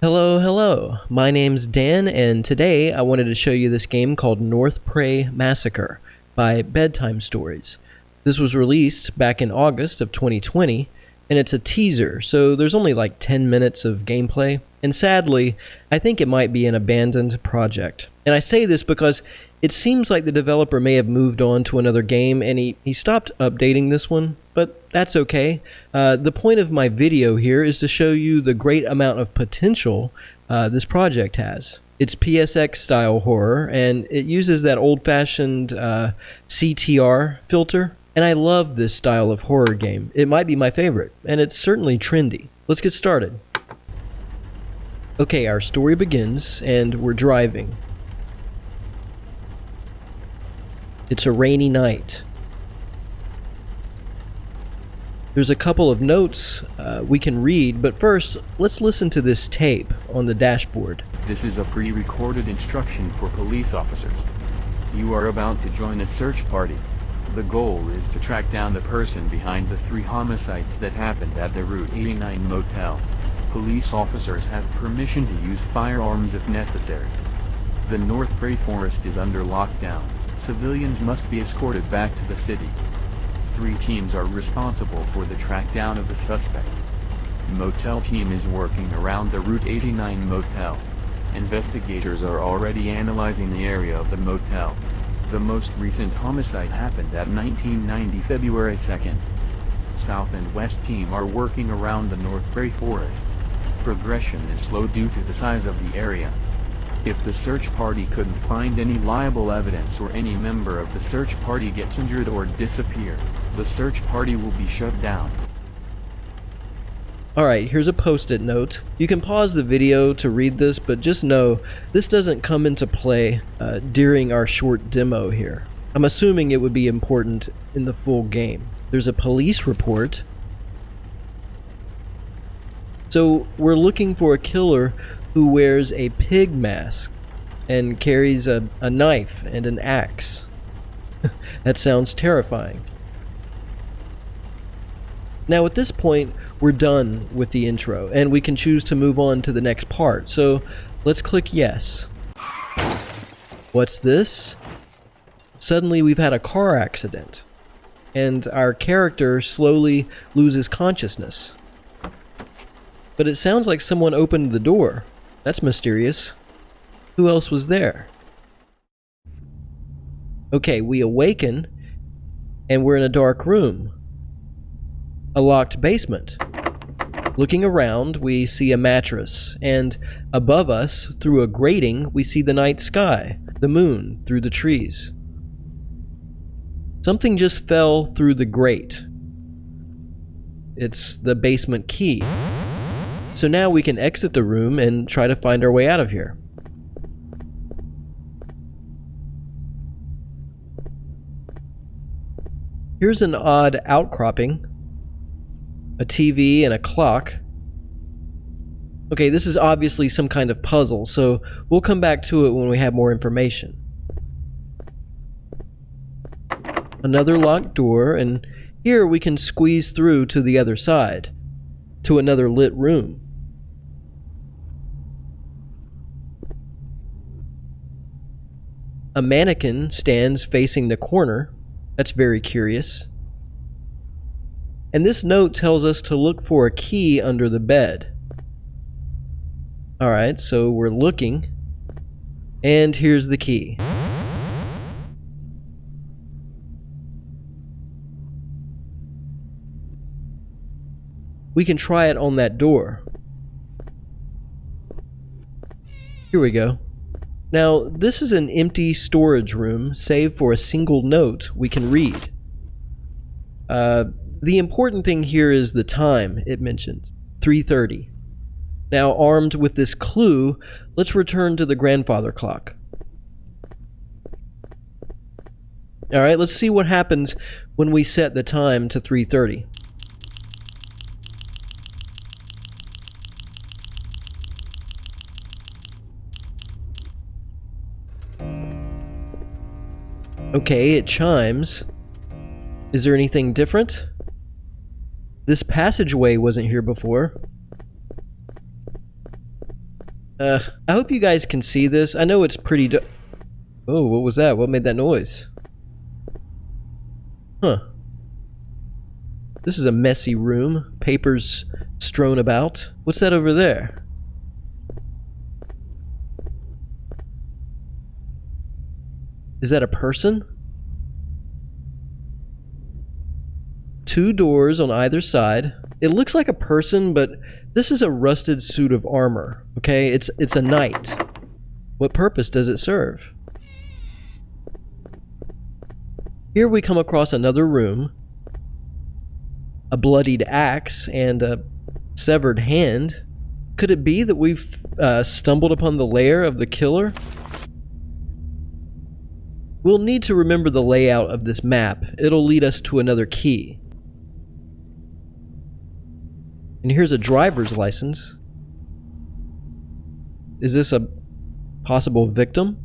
Hello, hello. My name's Dan, and today I wanted to show you this game called NORTHPREY Massacre by Bedtime Stories. This was released back in August of 2020, and it's a teaser, so there's only like 10 minutes of gameplay, and sadly, I think it might be an abandoned project. And I say this because it seems like the developer may have moved on to another game, and he stopped updating this one, but that's okay. The point of my video here is to show you the great amount of potential this project has. It's PSX style horror, and it uses that old-fashioned CTR filter, and I love this style of horror game. It might be my favorite, and it's certainly trendy. Let's get started. Okay, our story begins, and we're driving. It's a rainy night. There's a couple of notes we can read, but first, let's listen to this tape on the dashboard. This is a pre-recorded instruction for police officers. You are about to join a search party. The goal is to track down the person behind the 3 homicides that happened at the Route 89 motel. Police officers have permission to use firearms if necessary. The NORTHPREY forest is under lockdown. Civilians must be escorted back to the city. 3 teams are responsible for the trackdown of the suspect. Motel team is working around the Route 89 motel. Investigators are already analyzing the area of the motel. The most recent homicide happened at 1990 February 2nd. South and West team are working around the NORTHPREY forest. Progression is slow due to the size of the area. If the search party couldn't find any liable evidence or any member of the search party gets injured or disappear, the search party will be shut down. Alright, here's a post-it note. You can pause the video to read this, but just know this doesn't come into play during our short demo here. I'm assuming it would be important in the full game. There's a police report. So we're looking for a killer who wears a pig mask and carries a knife and an axe. That sounds terrifying. Now at this point, we're done with the intro, and we can choose to move on to the next part, so let's click yes. What's this? Suddenly we've had a car accident, and our character slowly loses consciousness. But it sounds like someone opened the door. That's mysterious. Who else was there? Okay, we awaken, and we're in a dark room. A locked basement. Looking around, we see a mattress, and above us, through a grating, we see the night sky, the moon through the trees. Something just fell through the grate. It's the basement key. So now we can exit the room and try to find our way out of here. Here's an odd outcropping. A TV and a clock. Okay, this is obviously some kind of puzzle, so we'll come back to it when we have more information. Another locked door, and here we can squeeze through to the other side, to another lit room. A mannequin stands facing the corner. That's very curious. And this note tells us to look for a key under the bed. Alright, so we're looking. And here's the key. We can try it on that door. Here we go. Now, this is an empty storage room, save for a single note we can read. The important thing here is the time it mentions, 3:30. Now, armed with this clue, let's return to the grandfather clock. Alright, let's see what happens when we set the time to 3:30. Okay, it chimes. Is there anything different? This passageway wasn't here before. I hope you guys can see this. I know it's pretty Oh, what was that? What made that noise? Huh. This is a messy room. Papers strewn about. What's that over there? Is that a person? Two doors on either side. It looks like a person, but this is a rusted suit of armor. Okay, it's a knight. What purpose does it serve? Here we come across another room. A bloodied axe and a severed hand. Could it be that we've stumbled upon the lair of the killer? We'll need to remember the layout of this map. It'll lead us to another key. And here's a driver's license. Is this a possible victim?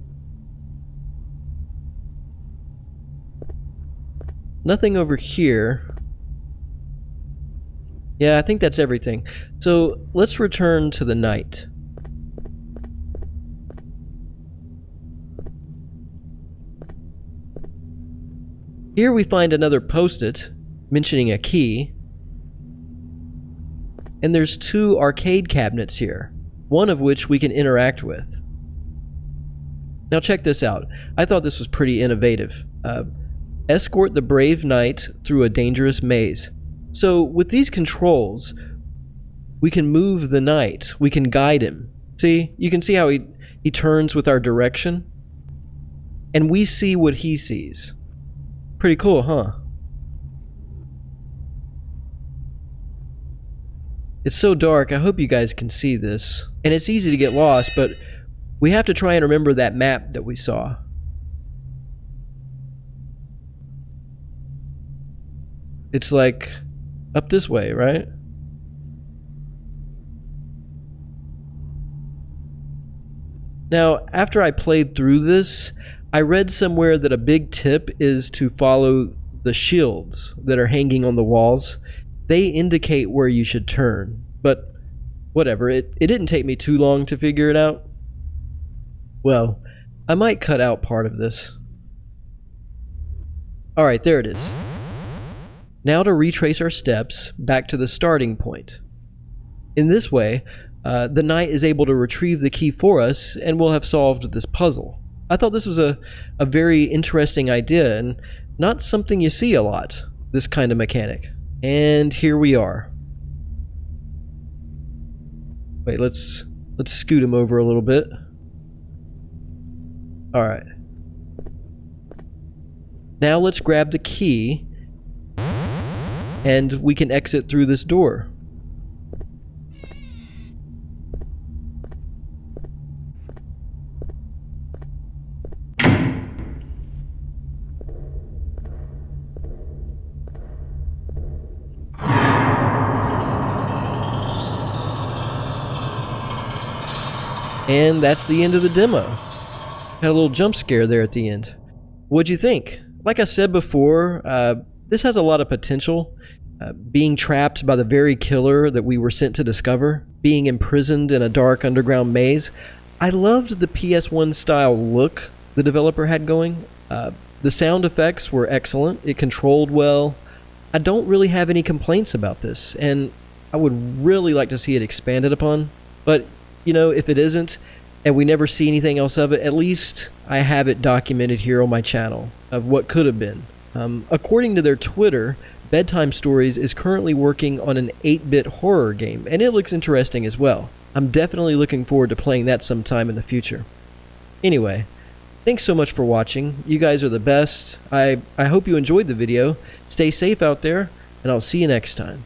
Nothing over here. Yeah, I think that's everything. So let's return to the night. Here we find another post-it mentioning a key. And there's two arcade cabinets here, one of which we can interact with. Now check this out. I thought this was pretty innovative. Escort the brave knight through a dangerous maze. So with these controls, we can move the knight. We can guide him. See? You can see how he turns with our direction. And we see what he sees. Pretty cool, huh? It's so dark, I hope you guys can see this. And it's easy to get lost, but we have to try and remember that map that we saw. It's like up this way, right? Now, after I played through this, I read somewhere that a big tip is to follow the shields that are hanging on the walls. They indicate where you should turn, but whatever, it didn't take me too long to figure it out. Well, I might cut out part of this. Alright, there it is. Now to retrace our steps back to the starting point. In this way, the knight is able to retrieve the key for us and we'll have solved this puzzle. I thought this was a very interesting idea and not something you see a lot, this kind of mechanic. And here we are. Wait, let's scoot him over a little bit. Alright. Now let's grab the key and we can exit through this door. And that's the end of the demo. Had a little jump scare there at the end. What'd you think? Like I said before, this has a lot of potential. Being trapped by the very killer that we were sent to discover, being imprisoned in a dark underground maze. I loved the PS1 style look the developer had going. The sound effects were excellent. It controlled well. I don't really have any complaints about this, and I would really like to see it expanded upon. But you know, if it isn't, and we never see anything else of it, at least I have it documented here on my channel of what could have been. According to their Twitter, Bedtime Stories is currently working on an 8-bit horror game, and it looks interesting as well. I'm definitely looking forward to playing that sometime in the future. Anyway, thanks so much for watching. You guys are the best. I hope you enjoyed the video. Stay safe out there, and I'll see you next time.